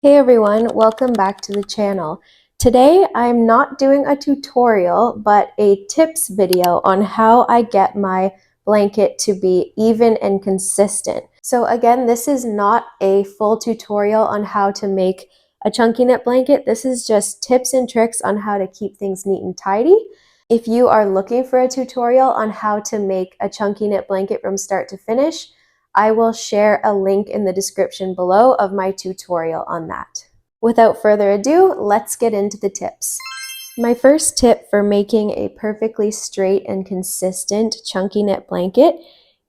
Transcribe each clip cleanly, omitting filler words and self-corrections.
Hey everyone, welcome back to the channel. Today I'm not doing a tutorial, but a tips video on how I get my blanket to be even and consistent. So again, this is not a full tutorial on how to make a chunky knit blanket. This is just tips and tricks on how to keep things neat and tidy. If you are looking for a tutorial on how to make a chunky knit blanket from start to finish, I will share a link in the description below of my tutorial on that. Without further ado, let's get into the tips. My first tip for making a perfectly straight and consistent chunky knit blanket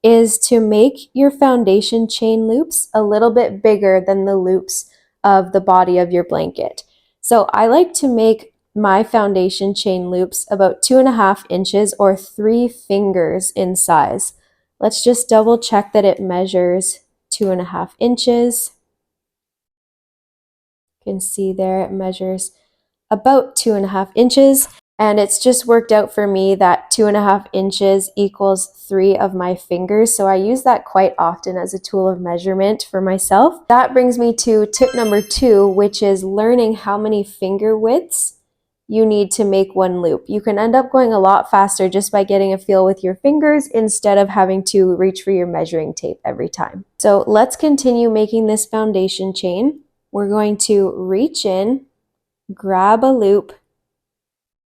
is to make your foundation chain loops a little bit bigger than the loops of the body of your blanket. So I like to make my foundation chain loops about 2.5 inches or 3 fingers in size. Let's just double check that it measures 2.5 inches. You can see there it measures about 2.5 inches, and it's just worked out for me that 2.5 inches equals 3 of my fingers, so I use that quite often as a tool of measurement for myself. That brings me to tip number 2, which is learning how many finger widths you need to make one loop. You can end up going a lot faster just by getting a feel with your fingers instead of having to reach for your measuring tape every time. So let's continue making this foundation chain. We're going to reach in, grab a loop,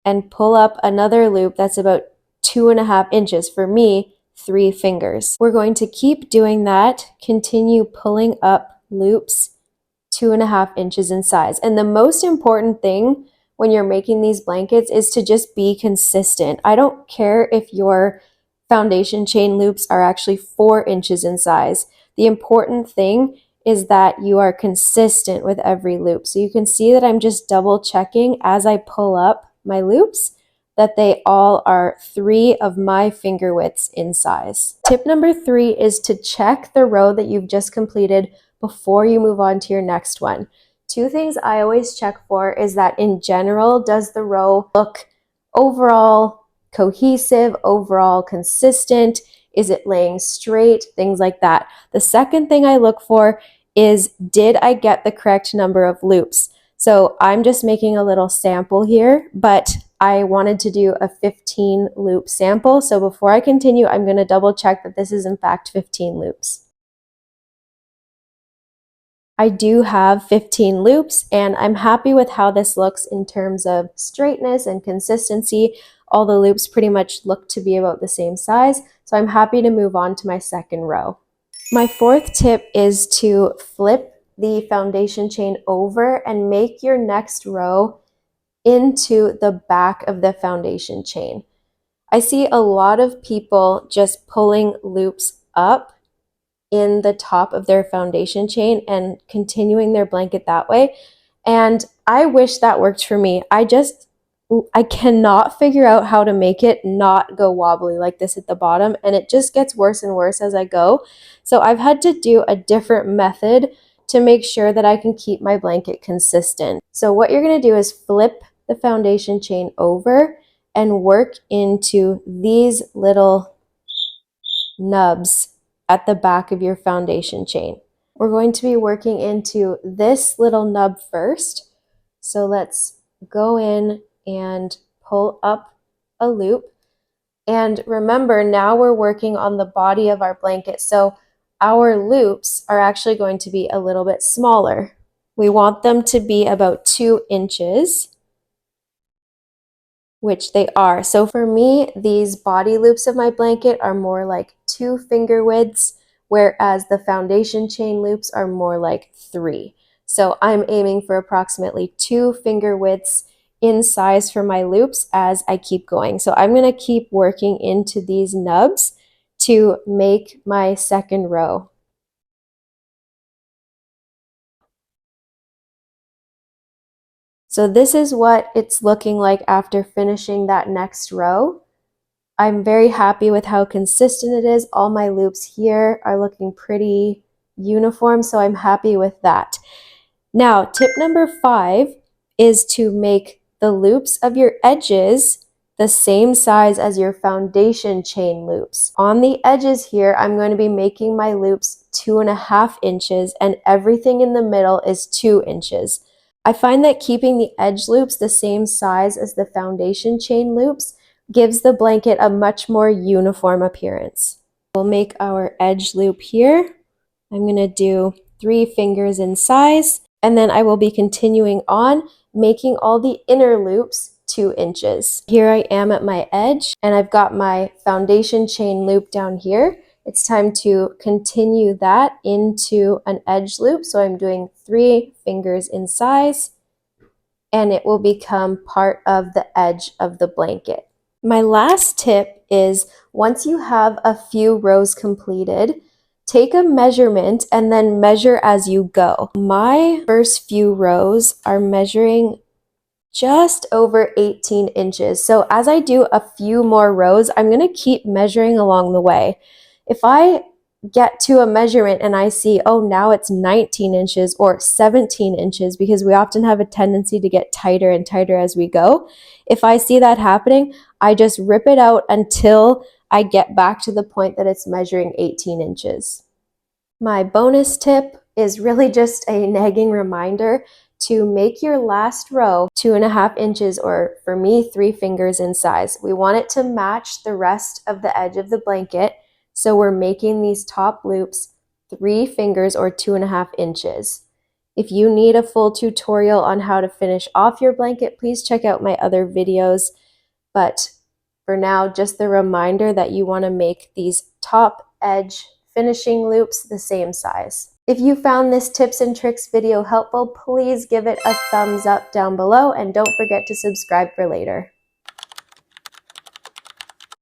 and pull up another loop that's about 2.5 inches. For me, 3 fingers. We're going to keep doing that, continue pulling up loops 2.5 inches in size. And the most important thing when you're making these blankets is to just be consistent. I don't care if your foundation chain loops are actually 4 inches in size. The important thing is that you are consistent with every loop. So you can see that I'm just double checking as I pull up my loops that they all are 3 of my finger widths in size. Tip number 3 is to check the row that you've just completed before you move on to your next one. 2 things I always check for is that in general, does the row look overall cohesive, overall consistent? Is it laying straight? Things like that. The second thing I look for is, did I get the correct number of loops? So I'm just making a little sample here, but I wanted to do a 15 loop sample. So before I continue, I'm going to double check that this is in fact 15 loops. I do have 15 loops, and I'm happy with how this looks in terms of straightness and consistency. All the loops pretty much look to be about the same size, so I'm happy to move on to my second row. My fourth tip is to flip the foundation chain over and make your next row into the back of the foundation chain. I see a lot of people just pulling loops up in the top of their foundation chain and continuing their blanket that way. And I wish that worked for me. I cannot figure out how to make it not go wobbly like this at the bottom, and it just gets worse and worse as I go. So I've had to do a different method to make sure that I can keep my blanket consistent. So what you're going to do is flip the foundation chain over and work into these little nubs at the back of your foundation chain. We're going to be working into this little nub first. So let's go in and pull up a loop. And remember, now we're working on the body of our blanket. So our loops are actually going to be a little bit smaller. We want them to be about 2 inches, which they are. So for me, these body loops of my blanket are more like 2 finger widths, whereas the foundation chain loops are more like 3. So I'm aiming for approximately 2 finger widths in size for my loops as I keep going. So I'm going to keep working into these nubs to make my second row. So this is what it's looking like after finishing that next row. I'm very happy with how consistent it is. All my loops here are looking pretty uniform, so I'm happy with that. Now, tip number 5 is to make the loops of your edges the same size as your foundation chain loops. On the edges here, I'm going to be making my loops 2.5 inches, and everything in the middle is 2 inches. I find that keeping the edge loops the same size as the foundation chain loops gives the blanket a much more uniform appearance. We'll make our edge loop here. I'm going to do 3 fingers in size, and then I will be continuing on making all the inner loops 2 inches. Here I am at my edge, and I've got my foundation chain loop down here. It's time to continue that into an edge loop. So I'm doing 3 fingers in size, and it will become part of the edge of the blanket. My last tip is, once you have a few rows completed, take a measurement and then measure as you go. My first few rows are measuring just over 18 inches. So as I do a few more rows, I'm going to keep measuring along the way. If I get to a measurement and I see, oh, now it's 19 inches or 17 inches, because we often have a tendency to get tighter and tighter as we go. If I see that happening, I just rip it out until I get back to the point that it's measuring 18 inches. My bonus tip is really just a nagging reminder to make your last row 2.5 inches, or for me, 3 fingers in size. We want it to match the rest of the edge of the blanket. So we're making these top loops 3 fingers or 2.5 inches. If you need a full tutorial on how to finish off your blanket, please check out my other videos. But for now, just the reminder that you want to make these top edge finishing loops the same size. If you found this tips and tricks video helpful, please give it a thumbs up down below, and don't forget to subscribe for later.